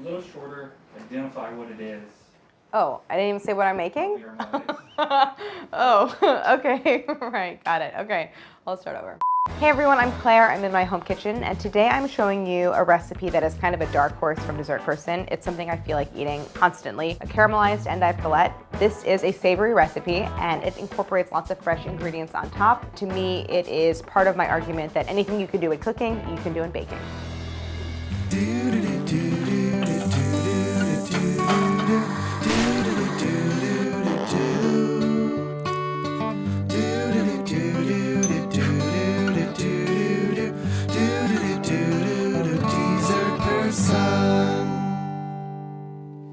A little shorter, identify what it is. Oh, I didn't even say what I'm making? Your mayonnaise. Oh, okay, right, got it. Okay, I'll start over. Hey everyone, I'm Claire. I'm in my home kitchen, and today I'm showing you a recipe that is kind of a dark horse from Dessert Person. It's something I feel like eating constantly, a caramelized Endive galette. This is a savory recipe, and it incorporates lots of fresh ingredients on top. To me, it is part of my argument that anything you can do in cooking, you can do in baking.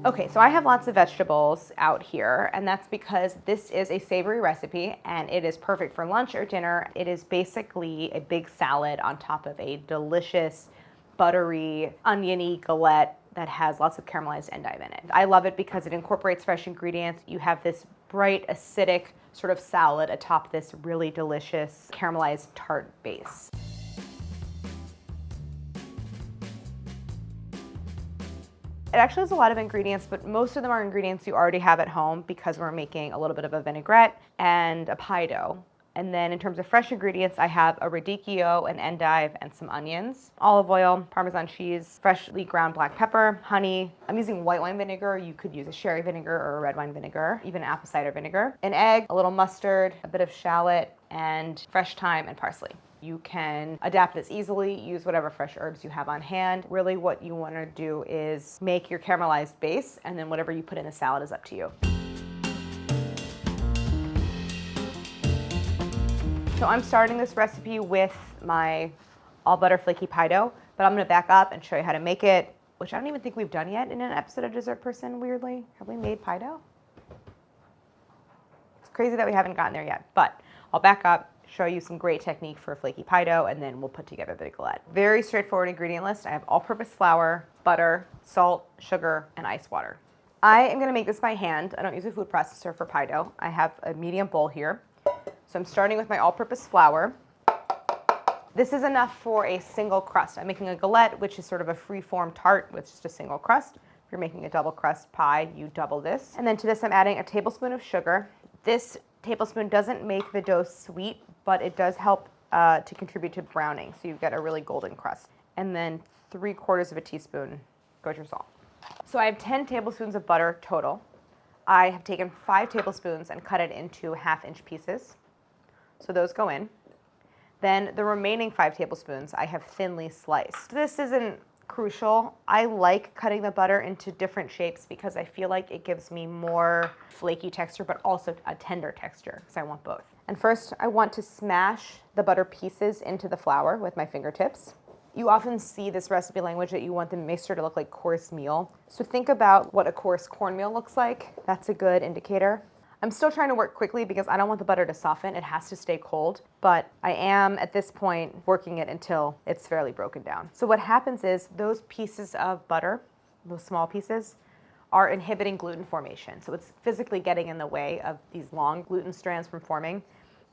Okay, so I have lots of vegetables out here, and that's because this is a savory recipe and it is perfect for lunch or dinner. It is basically a big salad on top of a delicious, buttery, oniony galette that has lots of caramelized endive in it. I love it because it incorporates fresh ingredients. You have this bright, acidic sort of salad atop this really delicious caramelized tart base. It actually has a lot of ingredients, but most of them are ingredients you already have at home because we're making a little bit of a vinaigrette and a pie dough. And then in terms of fresh ingredients, I have a radicchio, an endive, and some onions, olive oil, Parmesan cheese, freshly ground black pepper, honey. I'm using white wine vinegar. You could use a sherry vinegar or a red wine vinegar, even apple cider vinegar, an egg, a little mustard, a bit of shallot, and fresh thyme and parsley. You can adapt this easily, use whatever fresh herbs you have on hand. Really what you want to do is make your caramelized base, and then whatever you put in the salad is up to you. So I'm starting this recipe with my all butter flaky pie dough, but I'm going to back up and show you how to make it, which I don't even think we've done yet in an episode of Dessert Person, weirdly. Have we made pie dough? It's crazy that we haven't gotten there yet, but I'll back up, show you some great technique for flaky pie dough, and then we'll put together the galette. Very straightforward ingredient list. I have all-purpose flour, butter, salt, sugar, and ice water. I am gonna make this by hand. I don't use a food processor for pie dough. I have a medium bowl here. So I'm starting with my all-purpose flour. This is enough for a single crust. I'm making a galette, which is sort of a free-form tart with just a single crust. If you're making a double crust pie, you double this. And then to this, I'm adding a tablespoon of sugar. This tablespoon doesn't make the dough sweet, but it does help to contribute to browning, so you get a really golden crust. And then 3/4 of a teaspoon kosher salt. So I have 10 tablespoons of butter total. I have taken 5 tablespoons and cut it into 1/2-inch pieces. So those go in. Then the remaining 5 tablespoons I have thinly sliced. This isn't crucial. I like cutting the butter into different shapes because I feel like it gives me more flaky texture, but also a tender texture, because I want both. And first, I want to smash the butter pieces into the flour with my fingertips. You often see this recipe language that you want the mixture to look like coarse meal. So think about what a coarse cornmeal looks like. That's a good indicator. I'm still trying to work quickly because I don't want the butter to soften. It has to stay cold, but I am at this point working it until it's fairly broken down. So what happens is those pieces of butter, those small pieces, are inhibiting gluten formation. So it's physically getting in the way of these long gluten strands from forming,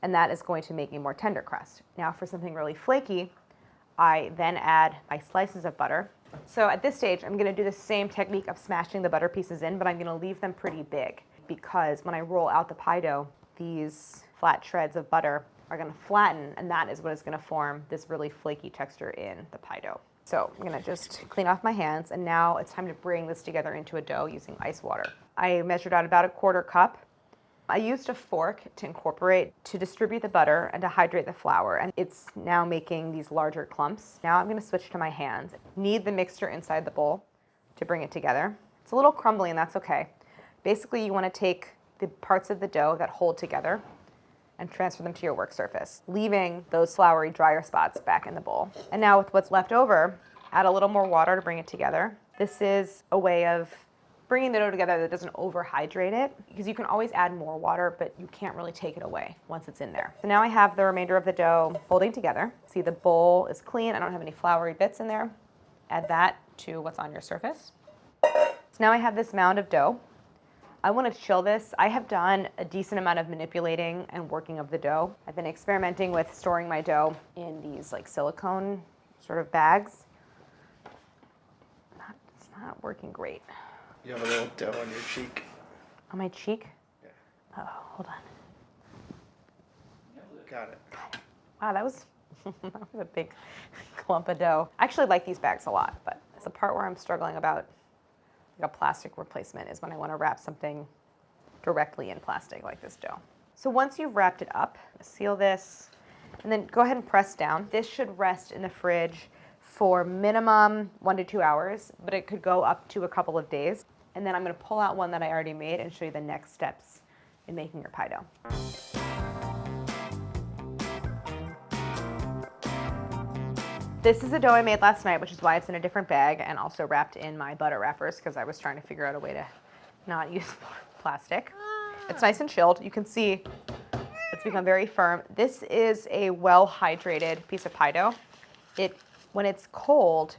and that is going to make a more tender crust. Now for something really flaky, I then add my slices of butter. So at this stage, I'm gonna do the same technique of smashing the butter pieces in, but I'm gonna leave them pretty big, because when I roll out the pie dough, these flat shreds of butter are gonna flatten, and that is what is gonna form this really flaky texture in the pie dough. So I'm gonna just clean off my hands, and now it's time to bring this together into a dough using ice water. I measured out about 1/4 cup. I used a fork to distribute the butter and to hydrate the flour, and it's now making these larger clumps. Now I'm gonna switch to my hands. Knead the mixture inside the bowl to bring it together. It's a little crumbly, and that's okay. Basically, you want to take the parts of the dough that hold together and transfer them to your work surface, leaving those floury, drier spots back in the bowl. And now with what's left over, add a little more water to bring it together. This is a way of bringing the dough together that doesn't overhydrate it, because you can always add more water, but you can't really take it away once it's in there. So now I have the remainder of the dough holding together. See, the bowl is clean. I don't have any floury bits in there. Add that to what's on your surface. So now I have this mound of dough. I want to chill this. I have done a decent amount of manipulating and working of the dough. I've been experimenting with storing my dough in these like silicone sort of bags. It's not not working great. You have a little dough on your cheek. On my cheek? Yeah. Oh, hold on. Got it. Wow, that was a big clump of dough. I actually like these bags a lot, but it's the part where I'm struggling about like a plastic replacement is when I want to wrap something directly in plastic like this dough. So once you've wrapped it up, seal this, and then go ahead and press down. This should rest in the fridge for minimum 1 to 2 hours, but it could go up to a couple of days. And then I'm going to pull out one that I already made and show you the next steps in making your pie dough. This is a dough I made last night, which is why it's in a different bag and also wrapped in my butter wrappers because I was trying to figure out a way to not use plastic. It's nice and chilled. You can see it's become very firm. This is a well-hydrated piece of pie dough. When it's cold,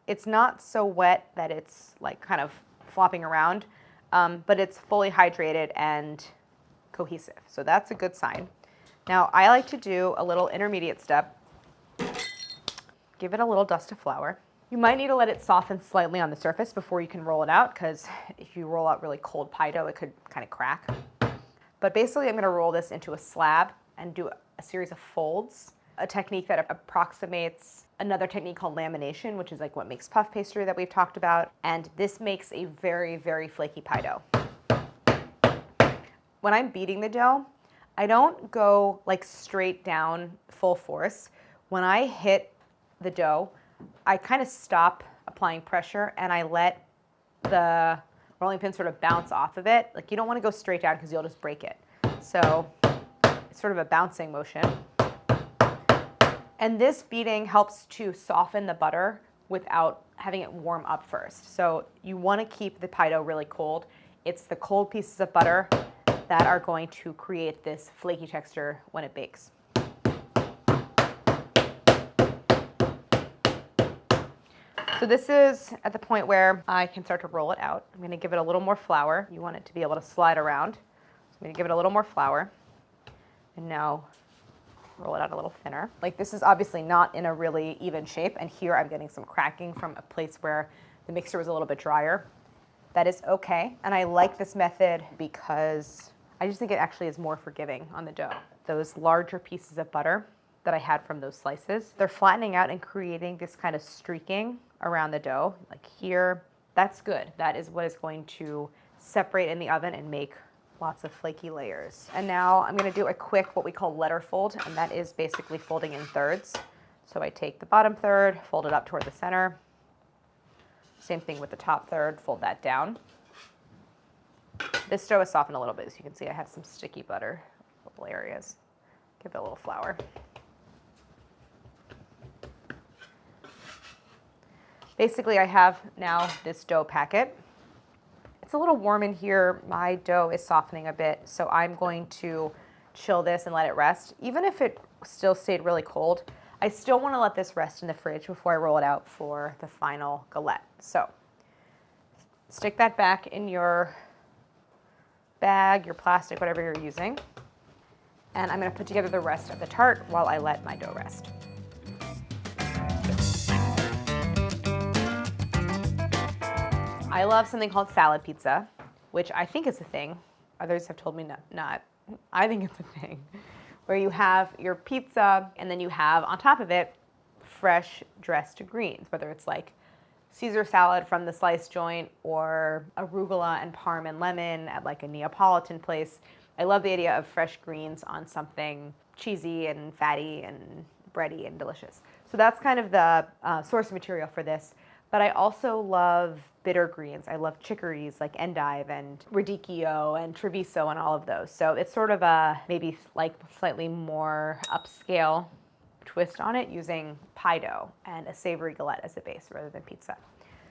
it's not so wet that it's like kind of flopping around, but it's fully hydrated and cohesive. So that's a good sign. Now I like to do a little intermediate step. Give it a little dust of flour. You might need to let it soften slightly on the surface before you can roll it out, because if you roll out really cold pie dough, it could kind of crack. But basically I'm going to roll this into a slab and do a series of folds, a technique that approximates another technique called lamination, which is like what makes puff pastry that we've talked about. And this makes a very, very flaky pie dough. When I'm beating the dough, I don't go like straight down full force. When I hit the dough, I kind of stop applying pressure and I let the rolling pin sort of bounce off of it. Like you don't want to go straight down because you'll just break it. So it's sort of a bouncing motion. And this beating helps to soften the butter without having it warm up first. So you want to keep the pie dough really cold. It's the cold pieces of butter that are going to create this flaky texture when it bakes. So this is at the point where I can start to roll it out. I'm going to give it a little more flour. You want it to be able to slide around. So I'm going to give it a little more flour. And now roll it out a little thinner. Like this is obviously not in a really even shape. And here I'm getting some cracking from a place where the mixture was a little bit drier. That is okay. And I like this method because I just think it actually is more forgiving on the dough. Those larger pieces of butter that I had from those slices, they're flattening out and creating this kind of streaking around the dough, like here. That's good. That is what is going to separate in the oven and make lots of flaky layers. And now I'm going to do a quick what we call letter fold, and that is basically folding in thirds. So I take the bottom third, fold it up toward the center. Same thing with the top third, fold that down. This dough is softened a little bit, as you can see I have some sticky butter in a couple areas. Give it a little flour. Basically, I have now this dough packet. It's a little warm in here. My dough is softening a bit, so I'm going to chill this and let it rest. Even if it still stayed really cold, I still want to let this rest in the fridge before I roll it out for the final galette. So stick that back in your bag, your plastic, whatever you're using. And I'm going to put together the rest of the tart while I let my dough rest. I love something called salad pizza, which I think is a thing. Others have told me not. I think it's a thing, where you have your pizza and then you have on top of it fresh dressed greens, whether it's like Caesar salad from the slice joint or arugula and parm and lemon at like a Neapolitan place. I love the idea of fresh greens on something cheesy and fatty and bready and delicious. So that's kind of the source material for this. But I also love bitter greens. I love chicories like endive and radicchio and treviso and all of those. So it's sort of a maybe like slightly more upscale twist on it using pie dough and a savory galette as the base rather than pizza.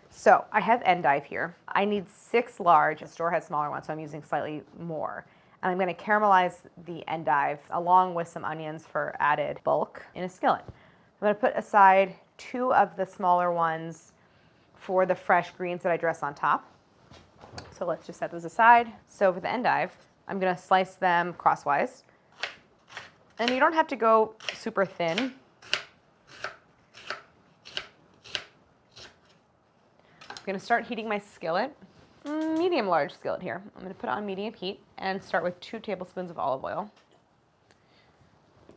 So I have endive here. I need 6 large. The store has smaller ones, so I'm using slightly more. And I'm going to caramelize the endive along with some onions for added bulk in a skillet. I'm going to put aside 2 of the smaller ones for the fresh greens that I dress on top. So let's just set those aside. So for the endive, I'm going to slice them crosswise. And you don't have to go super thin. I'm gonna start heating my skillet, medium-large skillet here. I'm gonna put it on medium heat and start with 2 tablespoons of olive oil.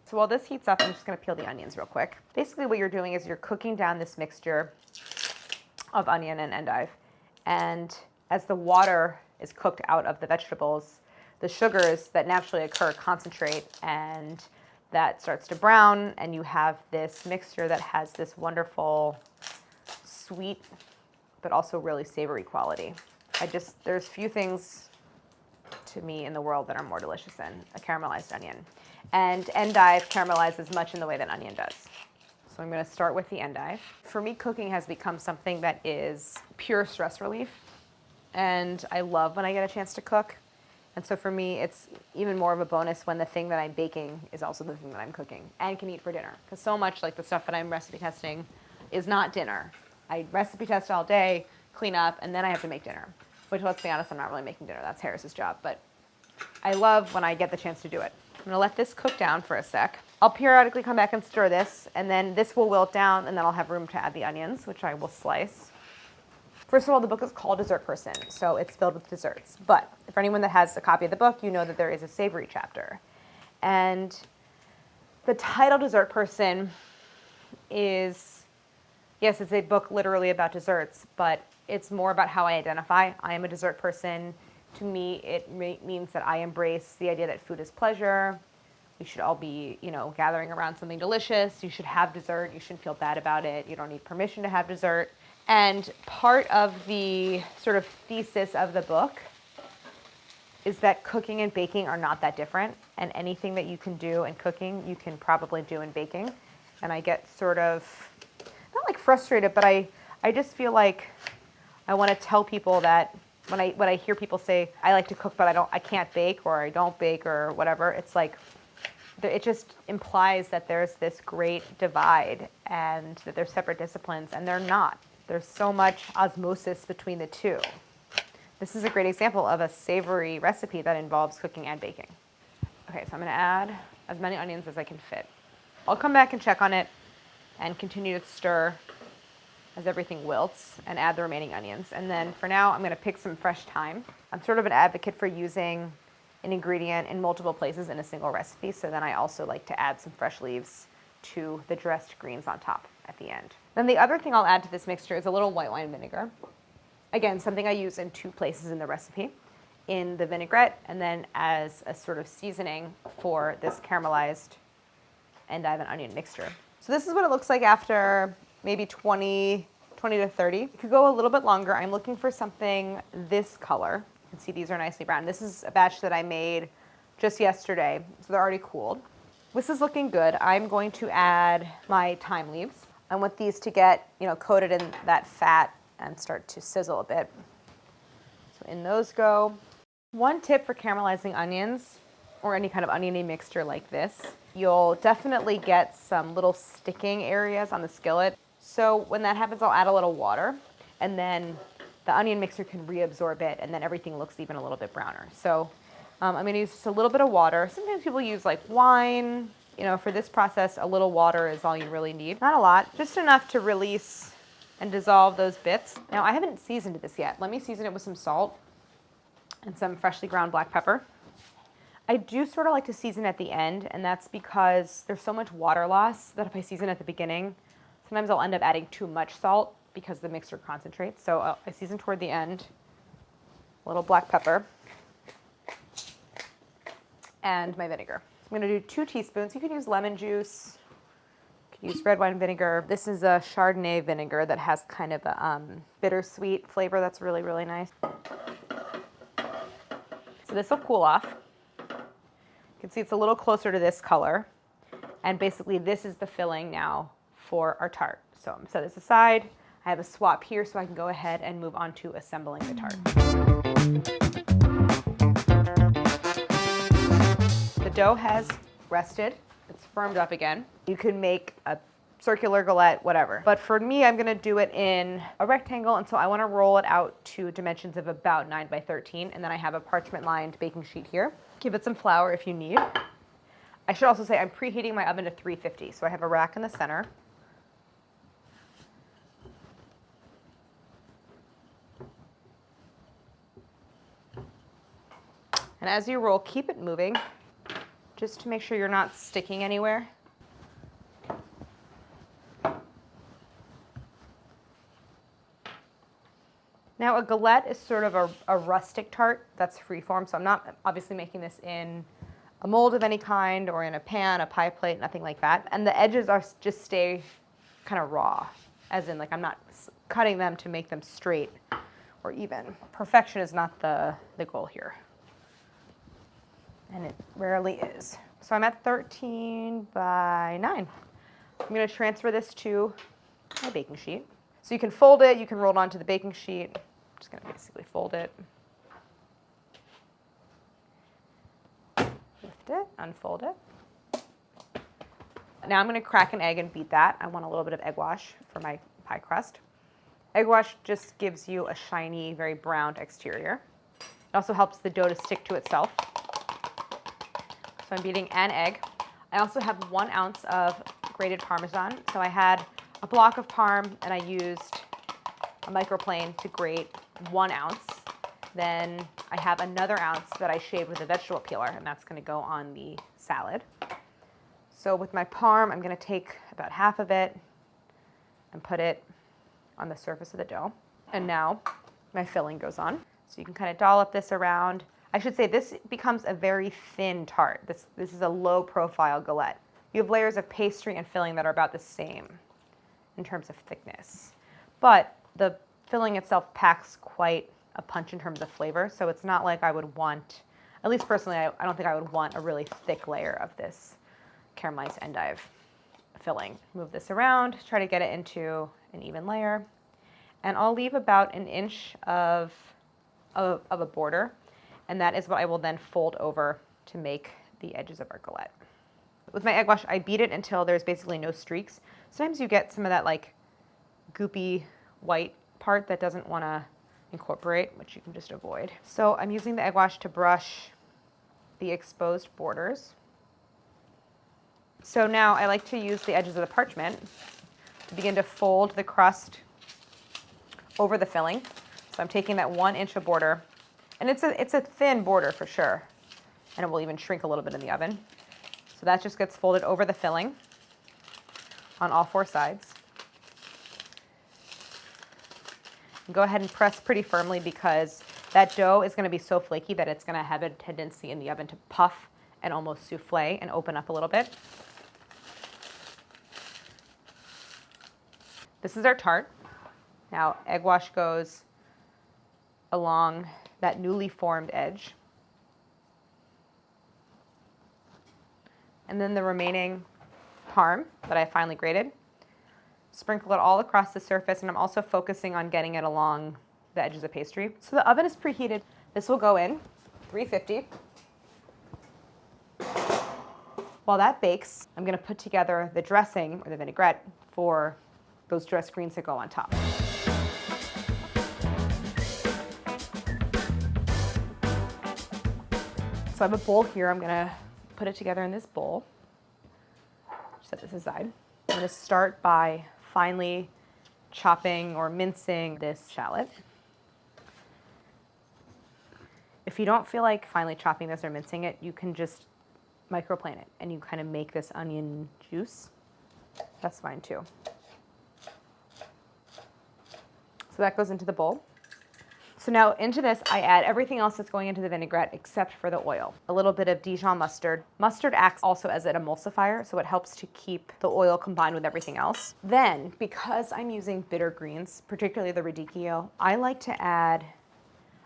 So while this heats up, I'm just gonna peel the onions real quick. Basically what you're doing is you're cooking down this mixture of onion and endive. And as the water is cooked out of the vegetables, the sugars that naturally occur concentrate, and that starts to brown, and you have this mixture that has this wonderful sweet but also really savory quality. There's few things to me in the world that are more delicious than a caramelized onion. And endive caramelizes much in the way that onion does. So I'm gonna start with the endive. For me, cooking has become something that is pure stress relief. And I love when I get a chance to cook. And so for me, it's even more of a bonus when the thing that I'm baking is also the thing that I'm cooking and can eat for dinner. Because so much like the stuff that I'm recipe testing is not dinner. I recipe test all day, clean up, and then I have to make dinner. Which, let's be honest, I'm not really making dinner. That's Harris's job. But I love when I get the chance to do it. I'm gonna let this cook down for a sec. I'll periodically come back and stir this, and then this will wilt down, and then I'll have room to add the onions, which I will slice. First of all, the book is called Dessert Person, so it's filled with desserts. But for anyone that has a copy of the book, you know that there is a savory chapter. And the title Dessert Person is, yes, it's a book literally about desserts, but it's more about how I identify. I am a dessert person. To me, it means that I embrace the idea that food is pleasure. We should all be, gathering around something delicious. You should have dessert. You shouldn't feel bad about it. You don't need permission to have dessert. And part of the sort of thesis of the book is that cooking and baking are not that different. And anything that you can do in cooking, you can probably do in baking. And I get sort of, not like frustrated, but I just feel like I want to tell people that when I hear people say, I like to cook, but I can't bake, or I don't bake, or whatever, it's like, it just implies that there's this great divide and that they're separate disciplines, and they're not. There's so much osmosis between the two. This is a great example of a savory recipe that involves cooking and baking. Okay, so I'm gonna add as many onions as I can fit. I'll come back and check on it and continue to stir as everything wilts and add the remaining onions. And then for now, I'm gonna pick some fresh thyme. I'm sort of an advocate for using an ingredient in multiple places in a single recipe, so then I also like to add some fresh leaves to the dressed greens on top at the end. Then the other thing I'll add to this mixture is a little white wine vinegar. Again, something I use in 2 places in the recipe, in the vinaigrette, and then as a sort of seasoning for this caramelized endive and onion mixture. So this is what it looks like after maybe 20 to 30. It could go a little bit longer. I'm looking for something this color. You can see these are nicely brown. This is a batch that I made just yesterday, so they're already cooled. This is looking good. I'm going to add my thyme leaves. I want these to get, coated in that fat and start to sizzle a bit. So in those go. One tip for caramelizing onions, or any kind of oniony mixture like this, you'll definitely get some little sticking areas on the skillet. So when that happens, I'll add a little water, and then the onion mixture can reabsorb it, and then everything looks even a little bit browner. So I'm going to use just a little bit of water. Sometimes people use like wine. For this process, a little water is all you really need. Not a lot, just enough to release and dissolve those bits. Now, I haven't seasoned this yet. Let me season it with some salt and some freshly ground black pepper. I do sort of like to season at the end, and that's because there's so much water loss that if I season at the beginning, sometimes I'll end up adding too much salt because the mixture concentrates. So I season toward the end, a little black pepper, and my vinegar. I'm going to do 2 teaspoons. You can use lemon juice, you can use red wine vinegar. This is a Chardonnay vinegar that has kind of a bittersweet flavor that's really, really nice. So this will cool off. You can see it's a little closer to this color. And basically this is the filling now for our tart. So I'm going to set this aside. I have a swap here so I can go ahead and move on to assembling the tart. The dough has rested. It's firmed up again. You could make a circular galette, whatever. But for me, I'm gonna do it in a rectangle, and so I wanna roll it out to dimensions of about 9 by 13, and then I have a parchment-lined baking sheet here. Give it some flour if you need. I should also say I'm preheating my oven to 350, so I have a rack in the center. And as you roll, keep it moving just to make sure you're not sticking anywhere. Now a galette is sort of a rustic tart that's freeform, so I'm not obviously making this in a mold of any kind or in a pan, a pie plate, nothing like that. And the edges are just stay kind of raw, as in like I'm not cutting them to make them straight or even. Perfection is not the goal here. And it rarely is. So I'm at 13 by 9. I'm going to transfer this to my baking sheet. So you can fold it, you can roll it onto the baking sheet. I'm just going to basically fold it. Lift it, unfold it. Now I'm going to crack an egg and beat that. I want a little bit of egg wash for my pie crust. Egg wash just gives you a shiny, very browned exterior. It also helps the dough to stick to itself. So I'm beating an egg. I also have 1 ounce of grated Parmesan. So I had a block of parm and I used a microplane to grate 1 ounce. Then I have another ounce that I shaved with a vegetable peeler, and that's going to go on the salad. So with my parm, I'm going to take about half of it and put it on the surface of the dough. And now my filling goes on. So you can kind of dollop this around. I should say this becomes a very thin tart. This is a low profile galette. You have layers of pastry and filling that are about the same in terms of thickness. But the filling itself packs quite a punch in terms of flavor, so it's not like I would want, at least personally, I don't think I would want a really thick layer of this caramelized endive filling. Move this around, try to get it into an even layer, and I'll leave about 1 inch of a border, and that is what I will then fold over to make the edges of our galette. With my egg wash, I beat it until there's basically no streaks. Sometimes you get some of that like goopy white part that doesn't want to incorporate, which you can just avoid. So I'm using the egg wash to brush the exposed borders. So now I like to use the edges of the parchment to begin to fold the crust over the filling. So I'm taking that 1 inch of border, and it's a thin border for sure, and it will even shrink a little bit in the oven. So that just gets folded over the filling on all 4 sides. And go ahead and press pretty firmly because that dough is going to be so flaky that it's going to have a tendency in the oven to puff and almost souffle and open up a little bit. This is our tart. Now egg wash goes along that newly formed edge. And then the remaining parm that I finely grated, sprinkle it all across the surface, and I'm also focusing on getting it along the edges of pastry. So the oven is preheated. This will go in 350. While that bakes, I'm going to put together the dressing or the vinaigrette for those dressed greens that go on top. So I have a bowl here. I'm going to put it together in this bowl. Set this aside. I'm going to start by finely chopping or mincing this shallot. If you don't feel like finely chopping this or mincing it, you can just microplane it and you kind of make this onion juice. That's fine too. So that goes into the bowl. So now into this, I add everything else that's going into the vinaigrette except for the oil. A little bit of Dijon mustard. Mustard acts also as an emulsifier, so it helps to keep the oil combined with everything else. Then, because I'm using bitter greens, particularly the radicchio, I like to add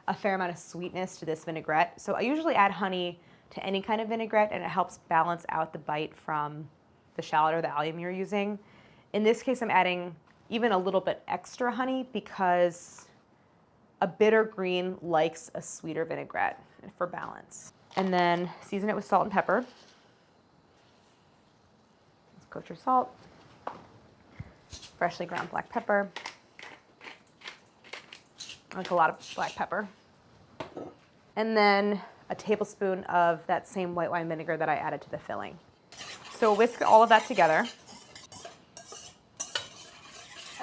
a fair amount of sweetness to this vinaigrette. So I usually add honey to any kind of vinaigrette, and it helps balance out the bite from the shallot or the allium you're using. In this case, I'm adding even a little bit extra honey because a bitter green likes a sweeter vinaigrette for balance. And then season it with salt and pepper. It's kosher salt, freshly ground black pepper. I like a lot of black pepper. And then a tablespoon of that same white wine vinegar that I added to the filling. So whisk all of that together.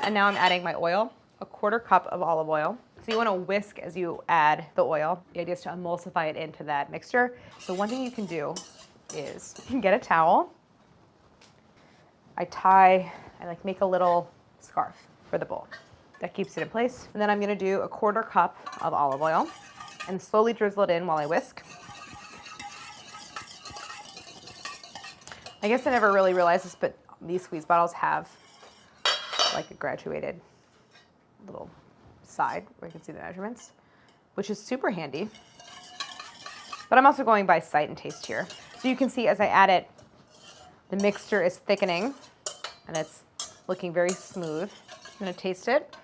And now I'm adding my oil, a 1/4 cup of olive oil. So you want to whisk as you add the oil. The idea is to emulsify it into that mixture. So one thing you can do is you can get a towel. I make a little scarf for the bowl. That keeps it in place. And then I'm going to do a 1/4 cup of olive oil and slowly drizzle it in while I whisk. I guess I never really realized this, but these squeeze bottles have like a graduated little side where you can see the measurements, which is super handy. But I'm also going by sight and taste here. So you can see as I add it, the mixture is thickening and it's looking very smooth. I'm going to taste it.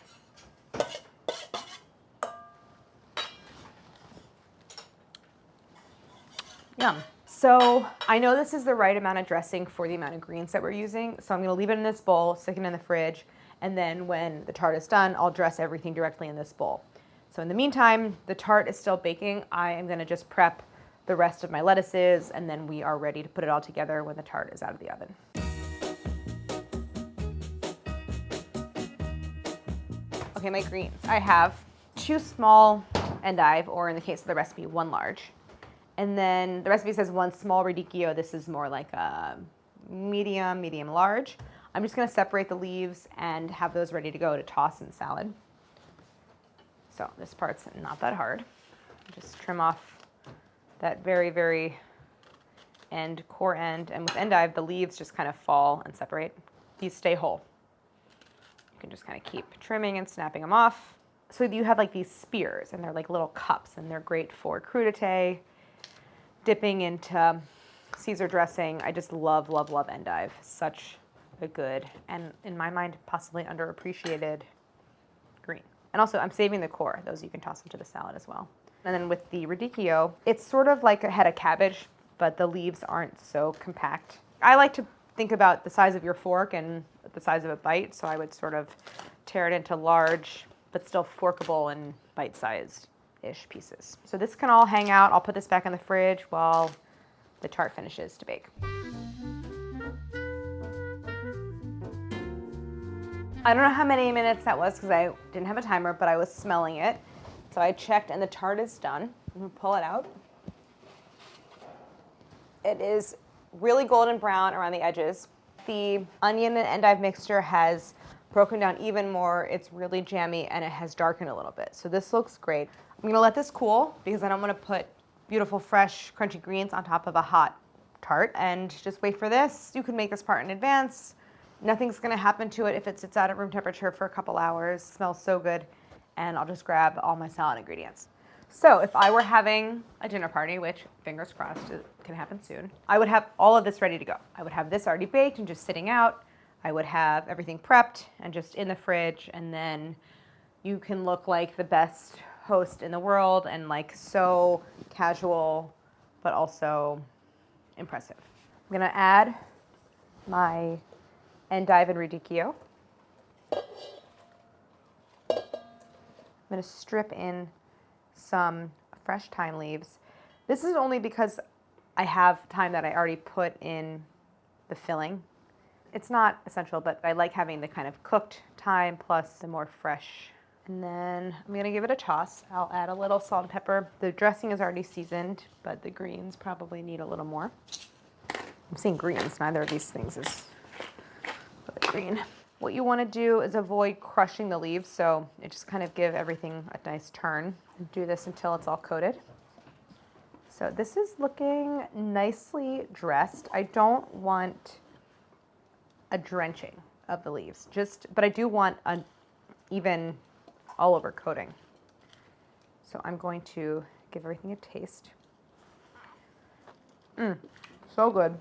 Yum. So I know this is the right amount of dressing for the amount of greens that we're using. So I'm going to leave it in this bowl, stick it in the fridge, and then when the tart is done, I'll dress everything directly in this bowl. So in the meantime, the tart is still baking. I am going to just prep the rest of my lettuces, and then we are ready to put it all together when the tart is out of the oven. Okay, my greens. I have 2 small endive, or in the case of the recipe, 1 large. And then the recipe says 1 small radicchio. This is more like a medium large. I'm just going to separate the leaves and have those ready to go to toss in salad. So this part's not that hard. Just trim off that very core end. And with endive, the leaves just kind of fall and separate. These stay whole. You can just kind of keep trimming and snapping them off. So you have like these spears, and they're like little cups, and they're great for crudité, dipping into Caesar dressing. I just love endive. Such a good, and in my mind, possibly underappreciated green. And also, I'm saving the core. Those you can toss into the salad as well. And then with the radicchio, it's sort of like a head of cabbage, but the leaves aren't so compact. I like to think about the size of your fork and the size of a bite, so I would sort of tear it into large, but still forkable and bite-sized-ish pieces. So this can all hang out. I'll put this back in the fridge while the tart finishes to bake. I don't know how many minutes that was because I didn't have a timer, but I was smelling it. So I checked and the tart is done. I'm gonna pull it out. It is really golden brown around the edges. The onion and endive mixture has broken down even more. It's really jammy and it has darkened a little bit. So this looks great. I'm gonna let this cool because I don't wanna put beautiful, fresh, crunchy greens on top of a hot tart and just wait for this. You can make this part in advance. Nothing's gonna happen to it if it sits out at room temperature for a couple hours. It smells so good. And I'll just grab all my salad ingredients. So if I were having a dinner party, which fingers crossed it can happen soon, I would have all of this ready to go. I would have this already baked and just sitting out. I would have everything prepped and just in the fridge, and then you can look like the best host in the world and like so casual, but also impressive. I'm gonna add my endive and radicchio. I'm gonna strip in some fresh thyme leaves. This is only because I have thyme that I already put in the filling. It's not essential, but I like having the kind of cooked thyme plus the more fresh. And then I'm gonna give it a toss. I'll add a little salt and pepper. The dressing is already seasoned, but the greens probably need a little more. I'm saying greens, neither of these things is green. What you want to do is avoid crushing the leaves, so it just kind of give everything a nice turn. And do this until it's all coated. So this is looking nicely dressed. I don't want a drenching of the leaves, but I do want an even all over coating. So I'm going to give everything a taste. So good.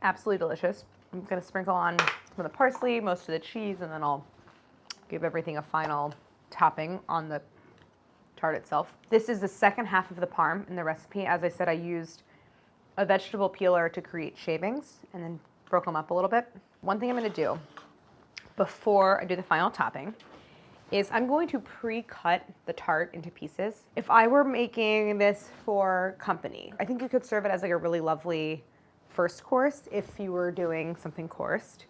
Absolutely delicious. I'm gonna sprinkle on some of the parsley, most of the cheese, and then I'll give everything a final topping on the tart itself. This is the second half of the parm in the recipe. As I said, I used a vegetable peeler to create shavings and then broke them up a little bit. One thing I'm gonna do before I do the final topping is I'm going to pre-cut the tart into pieces. If I were making this for company, I think you could serve it as like a really lovely first course if you were doing something coursed,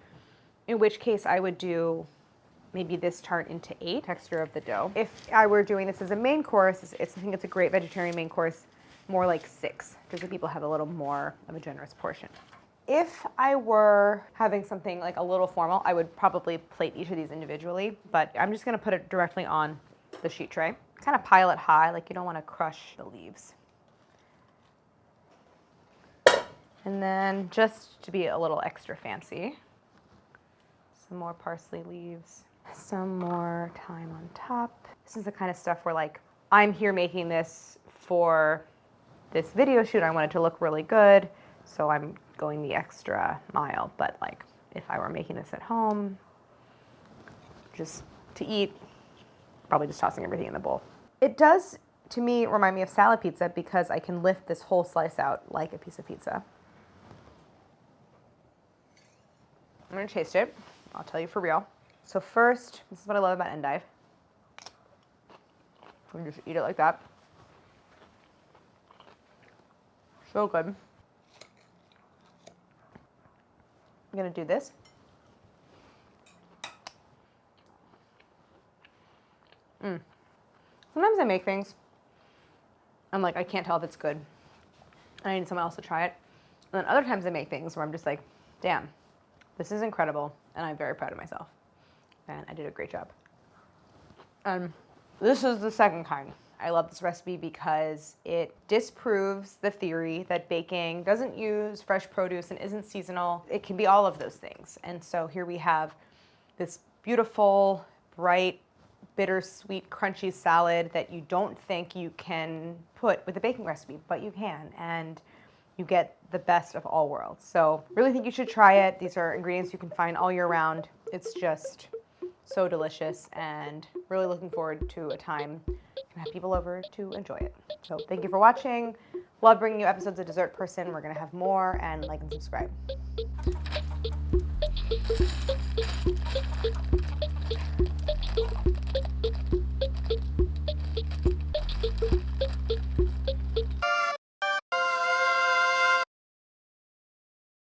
in which case I would do maybe this tart into 8, texture of the dough. If I were doing this as a main course, I think it's a great vegetarian main course, more like 6, because the people have a little more of a generous portion. If I were having something like a little formal, I would probably plate each of these individually, but I'm just gonna put it directly on the sheet tray. Kind of pile it high, like you don't wanna crush the leaves. And then just to be a little extra fancy, some more parsley leaves, some more thyme on top. This is the kind of stuff where like, I'm here making this for this video shoot. I want it to look really good, so I'm going the extra mile. But like, if I were making this at home, just to eat, probably just tossing everything in the bowl. It does, to me, remind me of salad pizza because I can lift this whole slice out like a piece of pizza. I'm gonna taste it. I'll tell you for real. So first, this is what I love about Endive. You just eat it like that. So good. I'm gonna do this. Sometimes I make things, I'm like, I can't tell if it's good, and I need someone else to try it. And then other times I make things where I'm just like, damn, this is incredible, and I'm very proud of myself. And I did a great job. This is the second kind. I love this recipe because it disproves the theory that baking doesn't use fresh produce and isn't seasonal. It can be all of those things. And so here we have this beautiful, bright, bittersweet, crunchy salad that you don't think you can put with a baking recipe, but you can. And you get the best of all worlds. So really think you should try it. These are ingredients you can find all year round. It's just so delicious, and really looking forward to a time you can have people over to enjoy it. So thank you for watching. Love bringing you episodes of Dessert Person. We're gonna have more, and like and subscribe.